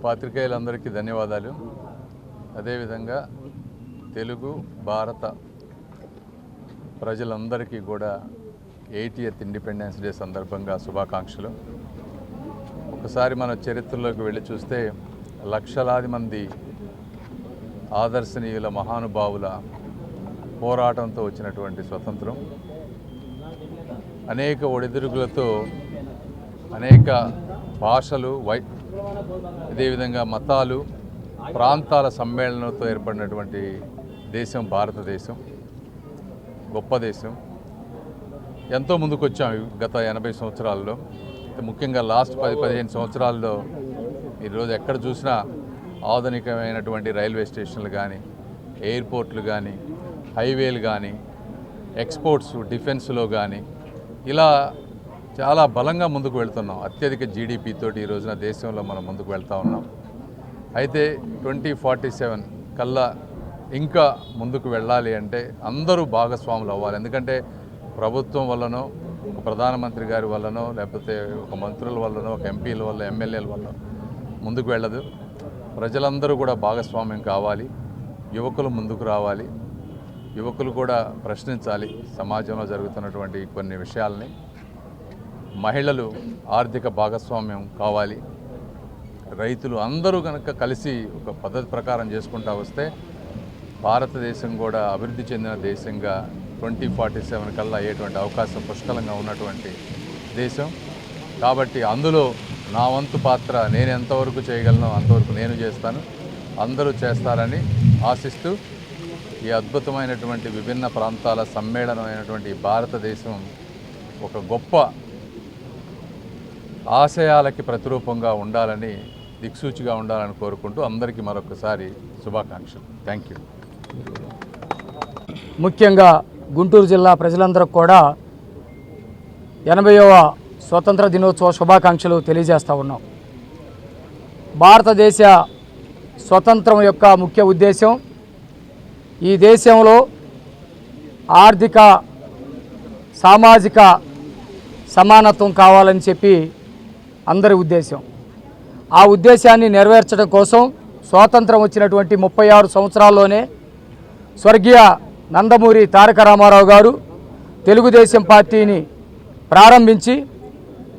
పాత్రికేయులందరికీ ధన్యవాదాలు. అదేవిధంగా తెలుగు భారత ప్రజలందరికీ కూడా 80th ఇండిపెండెన్స్ డే సందర్భంగా శుభాకాంక్షలు. ఒకసారి మన చరిత్రలోకి వెళ్ళి చూస్తే లక్షలాది మంది ఆదర్శనీయుల మహానుభావుల పోరాటంతో వచ్చినటువంటి స్వతంత్రం, అనేక ఒడిదుడుకులతో అనేక భాషలు అదేవిధంగా మతాలు ప్రాంతాల సమ్మేళనంతో ఏర్పడినటువంటి దేశం భారతదేశం. గొప్ప దేశం. ఎంతో ముందుకు వచ్చాం గత 80 సంవత్సరాల్లో. ముఖ్యంగా లాస్ట్ 10-15 సంవత్సరాల్లో ఈరోజు ఎక్కడ చూసినా ఆధునికమైనటువంటి రైల్వే స్టేషన్లు కానీ, ఎయిర్పోర్ట్లు కానీ, హైవేలు కానీ, ఎక్స్పోర్ట్స్ డిఫెన్స్లో కానీ ఇలా చాలా బలంగా ముందుకు వెళ్తున్నాం. అత్యధిక జీడిపి తోటి ఈ రోజున దేశంలో మనం ముందుకు వెళ్తూ ఉన్నాం. అయితే 2047 కల్లా ఇంకా ముందుకు వెళ్ళాలి అంటే అందరూ భాగస్వాములు అవ్వాలి. ఎందుకంటే ప్రభుత్వం వల్లనో, ఒక ప్రధానమంత్రి గారి వల్లనో, లేకపోతే ఒక మంత్రుల వల్లనో, ఒక ఎంపీల వల్ల, ఎమ్మెల్యేల వల్ల ముందుకు వెళ్ళదు. ప్రజలందరూ కూడా భాగస్వామ్యం కావాలి. యువకులు ముందుకు రావాలి. యువకులు కూడా ప్రశ్నించాలి సమాజంలో జరుగుతున్నటువంటి కొన్ని విషయాల్ని. మహిళలు ఆర్థిక భాగస్వామ్యం కావాలి. రైతులు అందరూ కనుక కలిసి ఒక పద్ధతి ప్రకారం చేసుకుంటూ వస్తే భారతదేశం కూడా అభివృద్ధి చెందిన దేశంగా 2047 కల్లా అయ్యేటువంటి అవకాశం పుష్కలంగా ఉన్నటువంటి దేశం. కాబట్టి అందులో నా వంతు పాత్ర నేను ఎంతవరకు చేయగలను అంతవరకు నేను చేస్తాను, అందరూ చేస్తారని ఆశిస్తూ ఈ అద్భుతమైనటువంటి విభిన్న ప్రాంతాల సమ్మేళనమైనటువంటి భారతదేశం ఒక గొప్ప ఆశయాలకి ప్రతిరూపంగా ఉండాలని, దిక్సూచిగా ఉండాలని కోరుకుంటూ అందరికీ మరొకసారి శుభాకాంక్షలు. Thank you. ముఖ్యంగా గుంటూరు జిల్లా ప్రజలందరికీ కూడా 80వ స్వతంత్ర దినోత్సవ శుభాకాంక్షలు తెలియజేస్తూ ఉన్నాం. భారతదేశ స్వతంత్రం యొక్క ముఖ్య ఉద్దేశం ఈ దేశంలో ఆర్థిక సామాజిక సమానత్వం కావాలని చెప్పి అందరి ఉద్దేశం. ఆ ఉద్దేశాన్ని నెరవేర్చడం కోసం స్వాతంత్రం వచ్చినటువంటి 36 సంవత్సరాల్లోనే స్వర్గీయ నందమూరి తారక రామారావు గారు తెలుగుదేశం పార్టీని ప్రారంభించి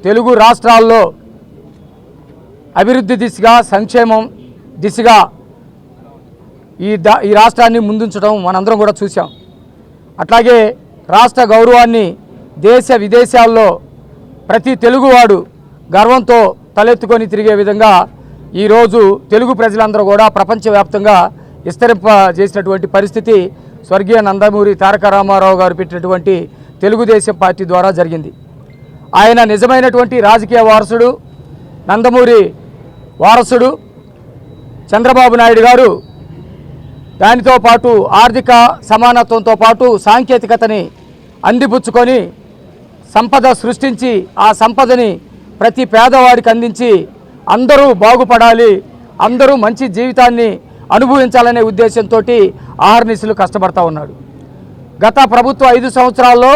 తెలుగు రాష్ట్రాల్లో అభివృద్ధి దిశగా, సంక్షేమం దిశగా ఈ రాష్ట్రాన్ని ముందుంచడం మనందరం కూడా చూసాం. అట్లాగే రాష్ట్ర గౌరవాన్ని దేశ విదేశాల్లో ప్రతి తెలుగువాడు గర్వంతో తలెత్తుకొని తిరిగే విధంగా ఈరోజు తెలుగు ప్రజలందరూ కూడా ప్రపంచవ్యాప్తంగా విస్తరింపజేసినటువంటి పరిస్థితి స్వర్గీయ నందమూరి తారక రామారావు గారు పెట్టినటువంటి తెలుగుదేశం పార్టీ ద్వారా జరిగింది. ఆయన నిజమైనటువంటి రాజకీయ వారసుడు, నందమూరి వారసుడు చంద్రబాబు నాయుడు గారు. దానితో పాటు ఆర్థిక సమానత్వంతో పాటు సాంకేతికతని అందిపుచ్చుకొని సంపద సృష్టించి ఆ సంపదని ప్రతి పేదవాడికి అందించి అందరూ బాగుపడాలి, అందరూ మంచి జీవితాన్ని అనుభవించాలనే ఉద్దేశంతో ఆహర్నిశలు కష్టపడతా ఉన్నాడు. గత ప్రభుత్వ 5 సంవత్సరాల్లో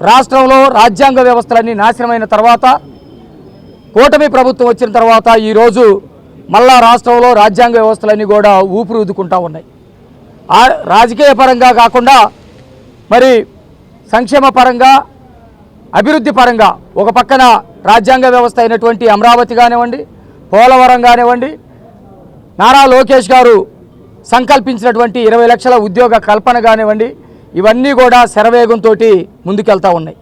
రాష్ట్రంలో రాజ్యాంగ వ్యవస్థలన్నీ నాశనమైన తర్వాత, కూటమి ప్రభుత్వం వచ్చిన తర్వాత ఈరోజు మళ్ళా రాష్ట్రంలో రాజ్యాంగ వ్యవస్థలన్నీ కూడా ఊపిరి ఊదుకుంటూ ఉన్నాయి. రాజకీయ పరంగా కాకుండా మరి సంక్షేమ పరంగా, అభివృద్ధి పరంగా ఒక పక్కన రాజ్యాంగ వ్యవస్థ అయినటువంటి అమరావతి కానివ్వండి, పోలవరం కానివ్వండి, నారా లోకేష్ గారు సంకల్పించినటువంటి 20 లక్షల ఉద్యోగ కల్పన కానివ్వండి, ఇవన్నీ కూడా శరవేగంతో ముందుకెళ్తూ ఉన్నాయి.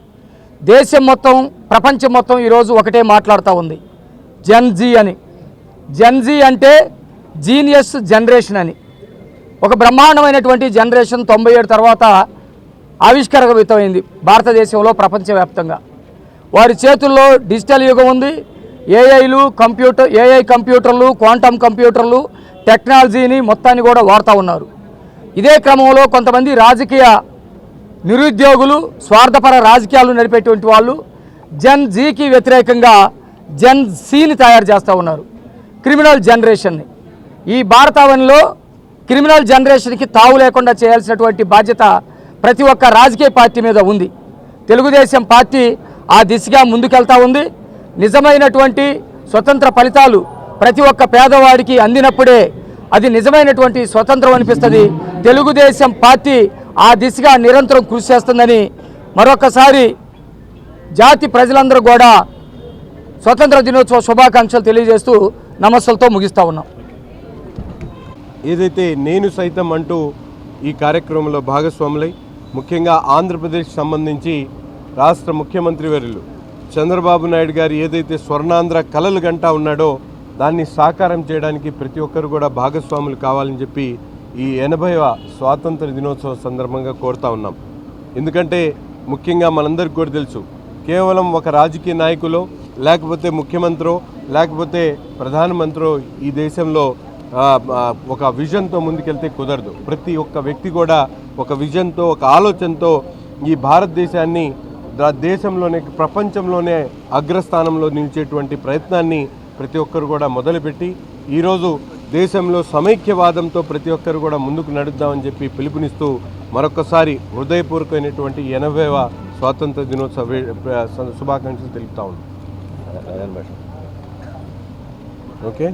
దేశం మొత్తం, ప్రపంచం మొత్తం ఈరోజు ఒకటే మాట్లాడుతూ ఉంది, జెన్జీ అని. జెన్జీ అంటే జీనియస్ జనరేషన్ అని. ఒక బ్రహ్మాండమైనటువంటి జనరేషన్ 97 తర్వాత ఆవిష్కరణమైంది భారతదేశంలో, ప్రపంచవ్యాప్తంగా. వారి చేతుల్లో డిజిటల్ యుగం ఉంది. ఏఐ కంప్యూటర్లు, క్వాంటమ్ కంప్యూటర్లు, టెక్నాలజీని మొత్తాన్ని కూడా వాడుతూ ఉన్నారు. ఇదే క్రమంలో కొంతమంది రాజకీయ నిరుద్యోగులు, స్వార్థపర రాజకీయాలు నడిపేటువంటి వాళ్ళు జెన్ జీకి వ్యతిరేకంగా జెన్ సీని తయారు చేస్తూ ఉన్నారు, క్రిమినల్ జనరేషన్ని. ఈ భారతావనిలో క్రిమినల్ జనరేషన్కి తావు లేకుండా చేయాల్సినటువంటి బాధ్యత ప్రతి ఒక్క రాజకీయ పార్టీ మీద ఉంది. తెలుగుదేశం పార్టీ ఆ దిశగా ముందుకెళ్తూ ఉంది. నిజమైనటువంటి స్వతంత్ర ఫలితాలు ప్రతి ఒక్క పేదవాడికి అందినప్పుడే అది నిజమైనటువంటి స్వతంత్రం అనిపిస్తుంది. తెలుగుదేశం పార్టీ ఆ దిశగా నిరంతరం కృషి చేస్తుందని మరొకసారి జాతి ప్రజలందరూ కూడా స్వతంత్ర దినోత్సవ శుభాకాంక్షలు తెలియజేస్తూ నమస్సులతో ముగిస్తూ ఉన్నాం. ఏదైతే నేను సైతం అంటూ ఈ కార్యక్రమంలో భాగస్వాములై ముఖ్యంగా ఆంధ్రప్రదేశ్ సంబంధించి రాష్ట్ర ముఖ్యమంత్రి వర్యులు చంద్రబాబు నాయుడు గారు ఏదైతే స్వర్ణాంధ్ర కలలు గంటా ఉన్నాడో దాన్ని సాకారం చేయడానికి ప్రతి ఒక్కరు కూడా భాగస్వాములు కావాలని చెప్పి ఈ 80వ స్వాతంత్ర దినోత్సవం సందర్భంగా కోరుతా ఉన్నాం. ఎందుకంటే ముఖ్యంగా మనందరికీ కూడా తెలుసు, కేవలం ఒక రాజకీయ నాయకులో లేకపోతే ముఖ్యమంత్రో లేకపోతే ప్రధానమంత్రో ఈ దేశంలో ఒక విజన్తో ముందుకెళ్తే కుదరదు. ప్రతి ఒక్క వ్యక్తి కూడా ఒక విజన్తో, ఒక ఆలోచనతో ఈ భారతదేశాన్ని దేశంలోనే, ప్రపంచంలోనే అగ్రస్థానంలో నిలిచేటువంటి ప్రయత్నాన్ని ప్రతి ఒక్కరు కూడా మొదలుపెట్టి ఈరోజు దేశంలో సమైక్యవాదంతో ప్రతి ఒక్కరు కూడా ముందుకు నడుద్దామని చెప్పి పిలుపునిస్తూ మరొకసారి హృదయపూర్వకమైనటువంటి 80వ స్వాతంత్ర దినోత్సవ శుభాకాంక్షలు తెలుపుతా ఉన్నాం. ఓకే.